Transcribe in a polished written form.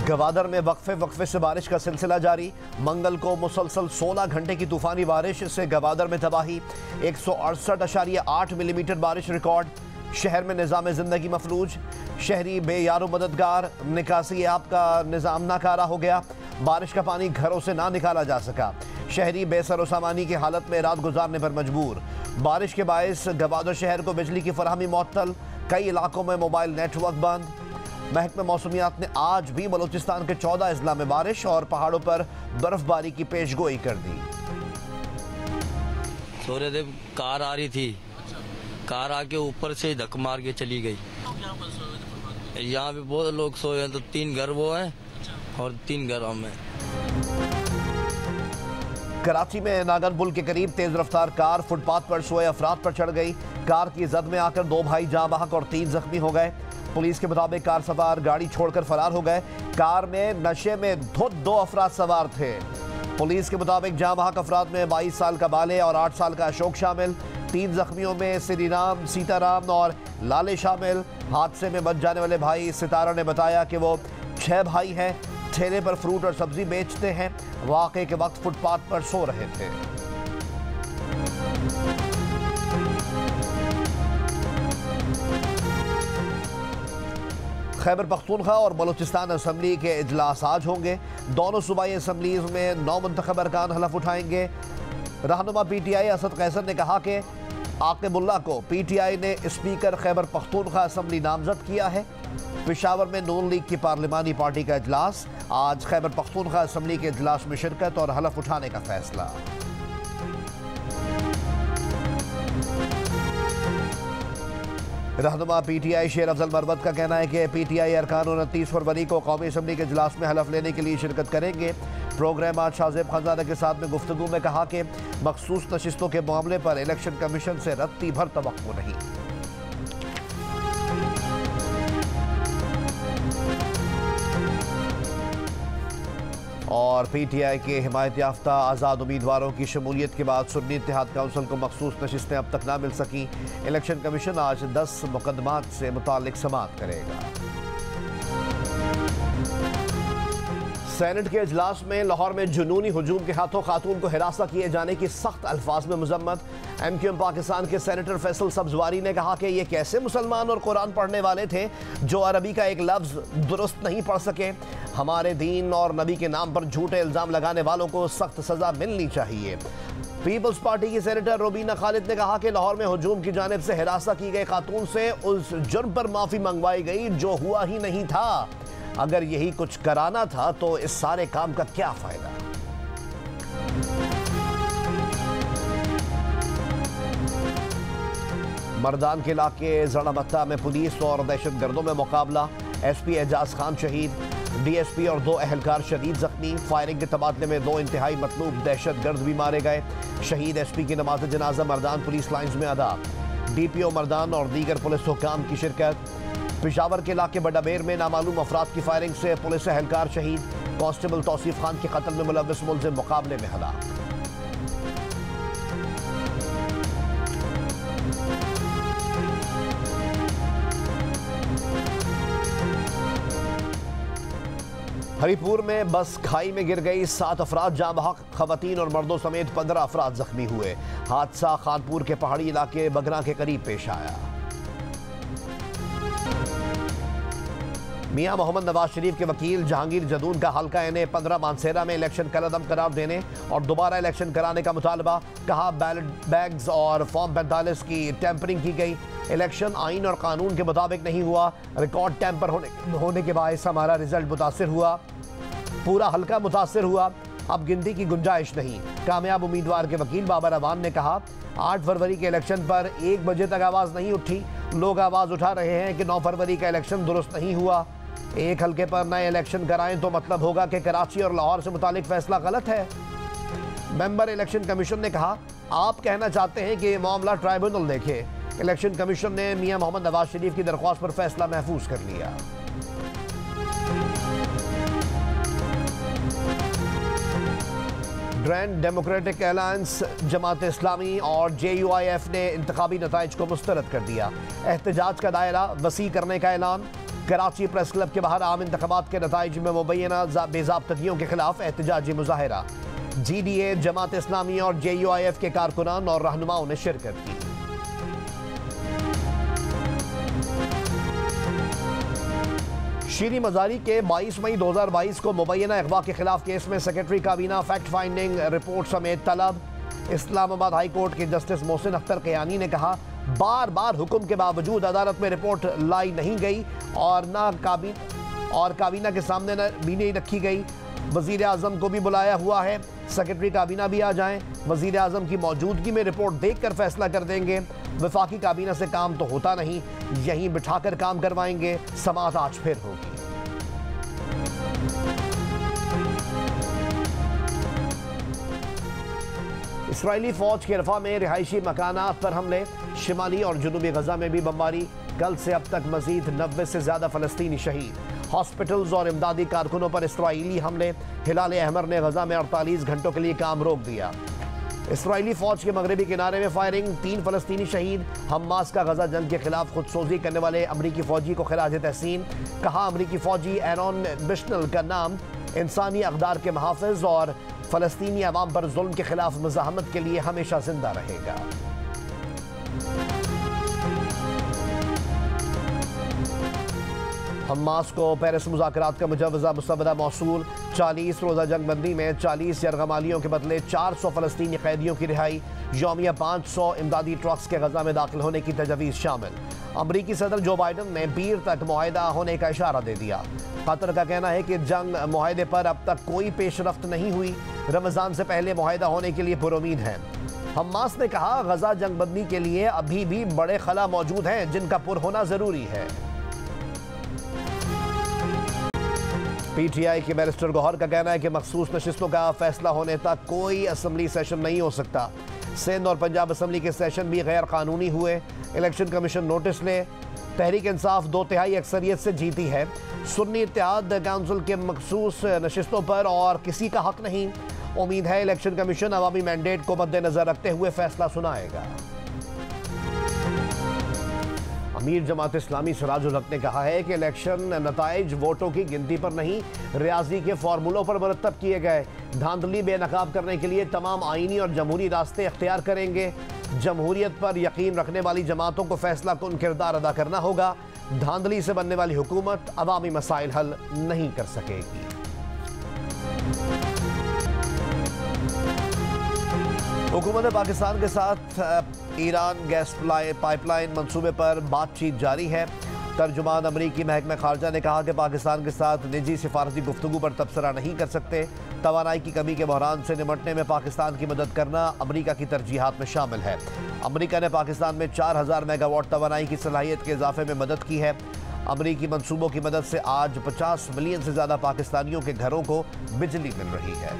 गवादर में वक्फे से बारिश का सिलसिला जारी। मंगल को मुसलसल 16 घंटे की तूफानी बारिश से गवादर में तबाही। 168.8 मिलीमीटर बारिश रिकॉर्ड। शहर में निज़ाम ज़िंदगी मफलूज। शहरी बेयारो मददगार। निकासी आप का निज़ाम नाकारा हो गया। बारिश का पानी घरों से ना निकाला जा सका। शहरी बेसरो सामानी की हालत में रात गुजारने पर मजबूर। बारिश के बायस गवादर शहर को बिजली की फराहमी मुअत्तल। कई इलाकों में मोबाइल नेटवर्क बंद। महकमा मौसमियात ने आज भी बलूचिस्तान के 14 अजला में बारिश और पहाड़ों पर बर्फबारी की पेशगोई कर दी। सोरे देव कार आ रही थी, कार आके ऊपर से धक्का मार के चली गई। यहाँ पे बहुत लोग सोए हैं, तो 3 घर वो हैं और 3 घरों में। कराची में नागन पुल के करीब तेज रफ्तार कार फुटपाथ पर सोए अफराद पर चढ़ गई। कार की जद में आकर 2 भाई जाँ बहक और 3 जख्मी हो गए। पुलिस के मुताबिक कार सवार गाड़ी छोड़कर फरार हो गए। कार में नशे में धुत 2 अफराद सवार थे। पुलिस के मुताबिक जाँ बहक अफराद में 22 साल का बाले और 8 साल का अशोक शामिल। 3 जख्मियों में श्रीराम, सीताराम और लाले शामिल। हादसे में बच जाने वाले भाई सितारा ने बताया कि वो 6 भाई हैं। ठेले पर फ्रूट और सब्जी बेचते हैं। वाक़े के वक्त फुटपाथ पर सो रहे थे। खैबर पख्तूनख्वा और बलूचिस्तान असम्बली के इजलास आज होंगे। दोनों सूबाई असम्बलीज में 9 मुंतखब अरकान हलफ उठाएंगे। रहनुमा PTI असद कैसर ने कहा कि आकिबुल्ला को PTI ने स्पीकर खैबर पख्तूनख्वा असम्बली नामजद किया है। पेशावर में नून लीग की पार्लिमानी पार्टी का इजलास। आज खैबर पख्तूनख्वा असम्बली के इजलास में शिरकत और हलफ उठाने का फैसला। रहनुमा PTI शेर अफजल मरवत का कहना है कि PTI अरकान 29 फरवरी को कौमी असम्बली के इजलास में हलफ लेने के लिए शिरकत करेंगे। प्रोग्राम आज शाहजेब खजाना के साथ में गुफ्तगू में कहा कि मखसूस नशिस्तों के मामले पर इलेक्शन कमीशन से रत्ती भर तवक्को नहीं। और PTI के हिमायत याफ्ता आज़ाद उम्मीदवारों की शमूलियत के बाद सुन्नी इत्तेहाद काउंसिल को मखसूस नशिस्तें अब तक ना मिल सकी। इलेक्शन कमीशन आज 10 मुकदमात से मुतालिक समाअत करेगा। सेनेट के इजलास में लाहौर में जुनूनी हुजूम के हाथों खातून को हिरासा किए जाने की सख्त अल्फाज में मजम्मत। MQM पाकिस्तान के सेनेटर फैसल सब्जवारी ने कहा कि ये कैसे मुसलमान और कुरान पढ़ने वाले थे जो अरबी का एक लफ्ज़ दुरुस्त नहीं पढ़ सके। हमारे दीन और नबी के नाम पर झूठे इल्ज़ाम लगाने वालों को सख्त सज़ा मिलनी चाहिए। पीपल्स पार्टी की सेनेटर रोबीना खालिद ने कहा कि लाहौर में हुजूम की जानिब से हिरासा की गई खातून से उस जुर्म पर माफ़ी मंगवाई गई जो हुआ ही नहीं था। अगर यही कुछ कराना था तो इस सारे काम का क्या फायदा। मर्दान के इलाके जड़ामत्ता में पुलिस और दहशतगर्दों में मुकाबला। SP एजाज खान शहीद। DSP और 2 अहलकार शदीद जख्मी। फायरिंग के तबादले में 2 इंतहाई मतलूब दहशतगर्द भी मारे गए। शहीद SP की नमाज जनाजा मर्दान पुलिस लाइन्स में अदा। DPO मर्दान और दीगर पुलिस हुकाम की शिरकत। पेशावर के इलाके बडाबेर में नामालूम अफराद की फायरिंग से पुलिस एहलकार शहीद। कांस्टेबल तौसीफ खान के कत्ल में मुलव्विस मुलजिम मुकाबले में हलाक। हरीपुर में बस खाई में गिर गई। 7 अफराद जाँ बहक। खवातीन और मर्दों समेत 15 अफराद जख्मी हुए। हादसा खानपुर के पहाड़ी इलाके बगरा के करीब पेश आया। मियां मोहम्मद नवाज शरीफ के वकील जहांगीर जदून का हल्का NA 15 मानसेरा में इलेक्शन कलअदम करार देने और दोबारा इलेक्शन कराने का मुतालबा। कहा बैलेट बैग्स और फॉर्म 45 की टेम्परिंग की गई। इलेक्शन आइन और कानून के मुताबिक नहीं हुआ। रिकॉर्ड टेम्पर होने के बायस हमारा रिजल्ट मुतासिर हुआ। पूरा हल्का मुतासिर हुआ। अब गिनती की गुंजाइश नहीं। कामयाब उम्मीदवार के वकील बाबर अवान ने कहा 8 फरवरी के इलेक्शन पर 1 बजे तक आवाज़ नहीं उठी। लोग आवाज़ उठा रहे हैं कि 9 फरवरी का इलेक्शन दुरुस्त नहीं हुआ। एक हल्के पर नए इलेक्शन कराएं तो मतलब होगा कि कराची और लाहौर से मुतालिक फैसला गलत है। मेंबर इलेक्शन कमीशन ने कहा आप कहना चाहते हैं कि ये मामला ट्राइब्यूनल देखे। इलेक्शन कमीशन ने मियां मोहम्मद नवाज शरीफ की दरख्वास्त पर फैसला महफूज कर लिया। Grand democratic alliance, Jamaat Islami और JUIF ने इंतखाबी नताइज को मुस्तरद कर दिया। एहतजाज का दायरा वसी करने का ऐलान। कराची प्रेस क्लब के बाहर आम इंतखाबात के नताइज में मुबैना बेज़ाब्तगियों के खिलाफ एहतजाजी मुजाहिरा। GDA, जमात इस्लामी और JUIF के कारकुनान और रहनुमाओं ने शिरकत की। शीरी मजारी के 22 मई 2022 को मुबैना अगवा के खिलाफ केस में सेक्रेटरी काबीना फैक्ट फाइंडिंग रिपोर्ट समेत तलब। इस्लामाबाद हाई कोर्ट के जस्टिस मोहसिन अख्तर कयानी ने कहा, बार बार हुक्म के बावजूद अदालत में रिपोर्ट लाई नहीं गई और काबीना के सामने भी नहीं रखी गई। वजीर आज़म को भी बुलाया हुआ है, सेक्रेटरी काबीना भी आ जाएं, वजीर आज़म की मौजूदगी में रिपोर्ट देखकर फैसला कर देंगे। वफाकी काबीना से काम तो होता नहीं, यहीं बिठाकर काम करवाएंगे, समाअत आज फिर होगी। इसराइली फौज के रफा में रिहायशी मकानात पर हमले, शिमाली और जुनूबी गजा में भी बमबारी। कल से अब तक मजीद 90 से ज्यादा फलस्तीनी शहीद। हॉस्पिटल्स और इमदादी कारकुनों पर इसराइली हमले। हिलाल अहमर ने गजा में 48 घंटों के लिए काम रोक दिया। इसराइली फौज के मगरबी किनारे में फायरिंग, 3 फलस्तीनी शहीद। हमास का गजा जंग के खिलाफ खुदसोजी करने वाले अमरीकी फौजी को खिराज तहसीन। कहा, अमरीकी फौजी एरॉन बिशनल का नाम इंसानी अक़दार के मुहाफ़िज़ और फ़लस्तीनी अवाम पर जुल्म के खिलाफ मुज़ाहमत के लिए हमेशा जिंदा रहेगा। हमास को पेरिस मुज़ाकरात का मुजवज़ा मुसवदा मौसूल। 40 रोज़ा जंग बंदी में 40 यरगमालियों के बदले 400 फ़लस्तीनी कैदियों की रिहाई। यौमिया 500 इमदादी ट्रक्स के गजा में दाखिल होने की तजवीज़ शामिल। अमरीकी सदर जो बाइडन ने पीर तक मुआहदा होने का इशारा दे दिया। कतर का कहना है कि जंग मुआहदे पर अब तक कोई पेशरफ्त नहीं हुई, रमज़ान से पहले मुआहदा होने के लिए पुरुमीद है। हमास ने कहा, गजा जंग बंदी के लिए अभी भी बड़े खला मौजूद हैं जिनका पुर होना ज़रूरी है। PTI के बैरिस्टर गौहर का कहना है कि मखसूस नशिस्तों का फैसला होने तक कोई असम्बली सेशन नहीं हो सकता। सिंध और पंजाब असम्बली के सेशन भी गैर कानूनी हुए। इलेक्शन कमीशन नोटिस ले। तहरीक इंसाफ 2/3 अक्सरियत से जीती है। सुन्नी इत्तेहाद काउंसिल के मखसूस नशिस्तों पर और किसी का हक नहीं। उम्मीद है इलेक्शन कमीशन अवामी मैंडेट को मद्देनजर रखते हुए फैसला सुनाएगा। अमीर जमात इस्लामी सिराजुल हक ने कहा है कि इलेक्शन नताइज वोटों की गिनती पर नहीं, रियाजी के फार्मूलों पर मुरतब किए गए। धांधली बेनकाब करने के लिए तमाम आईनी और जमहूरी रास्ते अख्तियार करेंगे। जमहूरियत पर यकीन रखने वाली जमातों को फैसला कुन किरदार अदा करना होगा। धांधली से बनने वाली हुकूमत अवामी मसाइल हल नहीं कर सकेगी। हुकूमत पाकिस्तान के साथ ईरान गैस पाइपलाइन मंसूबे पर बातचीत जारी है। तर्जुमान अमरीकी महकमा खारजा ने कहा कि पाकिस्तान के साथ निजी सिफारती गुफ्तगू पर तबसरा नहीं कर सकते। तवानाई की कमी के बहरान से निमटने में पाकिस्तान की मदद करना अमरीका की तरजीहात में शामिल है। अमरीका ने पाकिस्तान में 4000 मेगावाट तवानाई की सलाहियत के इजाफे में मदद की है। अमरीकी मंसूबों की मदद से आज 50 मिलियन से ज़्यादा पाकिस्तानियों के घरों को बिजली मिल रही है।